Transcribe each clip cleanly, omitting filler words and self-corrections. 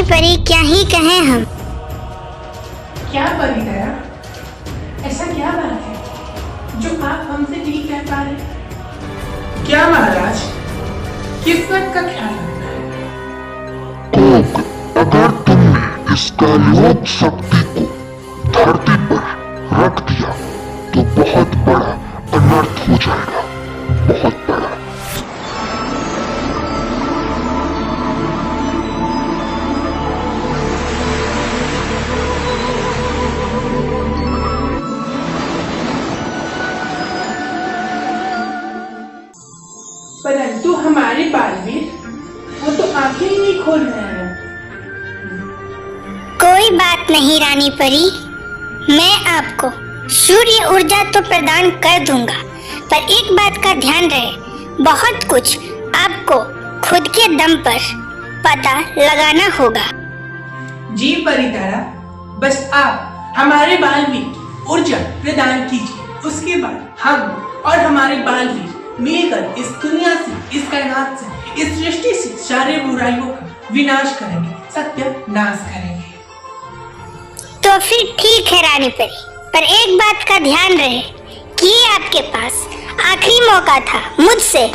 रानी परी क्या ही कहें हम। क्या परी दया, ऐसा क्या बात है जो आप हमसे नहीं कह पा रहे? क्या महाराज, किस्मत का ख्याल रखना है। कोक, अगर तुमने इस कलयुग शक्ति को धरती पर रख दिया तो बहुत बड़ा अनर्थ हो जाएगा, बहुत बड़ा। परंतु हमारे बालवीर वो तो आंखें ही नहीं खोल रहे हैं। कोई बात नहीं रानी परी, मैं आपको सूर्य ऊर्जा तो प्रदान कर दूंगा, पर एक बात का ध्यान रहे, बहुत कुछ आपको खुद के दम पर पता लगाना होगा। जी परितारा, बस आप हमारे बालवीर ऊर्जा प्रदान कीजिए, उसके बाद हम और हमारे बालवीर मिलकर इस दुनिया से, इस कायनात से, इस सृष्टि से सारे बुराइयों का विनाश करेंगे, सत्य नाश करेंगे। तो फिर ठीक है रानी परी, पर एक बात का ध्यान रहे कि ये आपके पास आखिरी मौका था मुझसे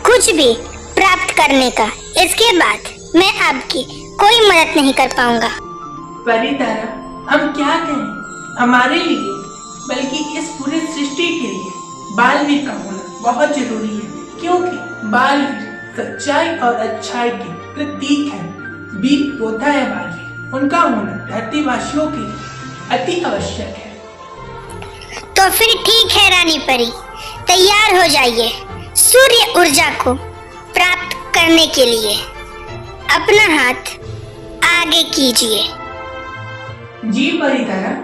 कुछ भी प्राप्त करने का। इसके बाद मैं आपकी कोई मदद नहीं कर पाऊंगा। परितारा, हम क्या कहें, हमारे लिए बल्कि इस पूरे सृष्टि के लिए बालवीर का होना बहुत जरूरी है, क्योंकि बालवीर सच्चाई और अच्छाई के प्रतीक है। वीर योद्धा है बालवीर, उनका होना धरतीवासियों के लिए अति आवश्यक है। तो फिर ठीक है रानी परी, तैयार हो जाइए सूर्य ऊर्जा को प्राप्त करने के लिए। अपना हाथ आगे कीजिए। जी परितारा।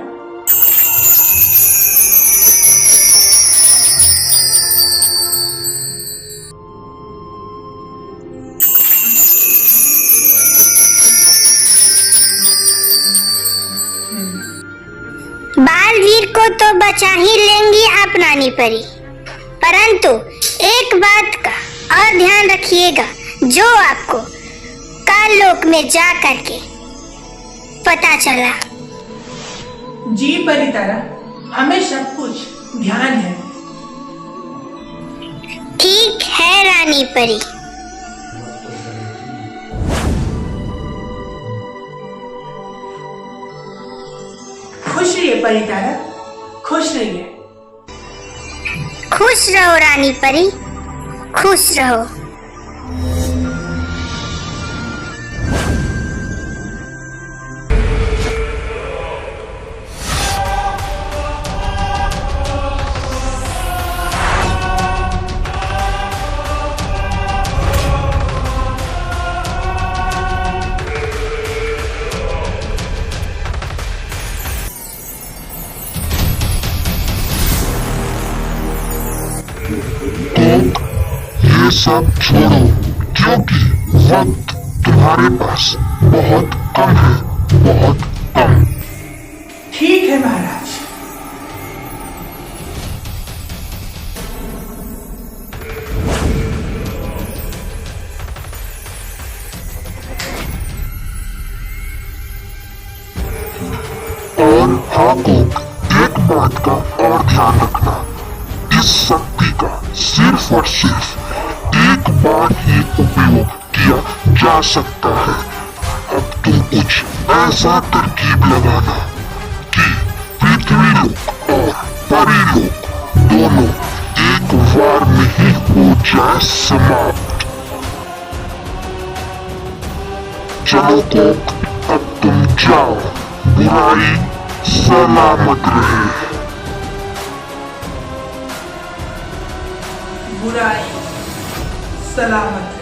बालवीर को तो बचा ही लेंगी आप रानी परी, परंतु एक बात का और ध्यान रखिएगा जो आपको काललोक में जा करके पता चला। जी परितारा, हमें सब कुछ ध्यान है। ठीक है रानी परी। खुश रहिए परितारा, खुश रहिए। खुश रहो रानी परी, खुश रहो। ये सब छोड़ो, क्योंकि वक्त तुम्हारे पास बहुत कम है, बहुत कम। ठीक है महाराज। और हाँ कोक, एक बात का और ध्यान रखना, इस शक्ति का सिर्फ और सिर्फ एक बार ही उपयोग किया जा सकता है। अब तुम कुछ ऐसा तरकीब लगाना कि पृथ्वी लोक और परी लोक दोनों एक बार में ही हो जाए समाप्त। चलो कोक, अब तुम जाओ, बुराई सलामत रहे। बुराई सलामत।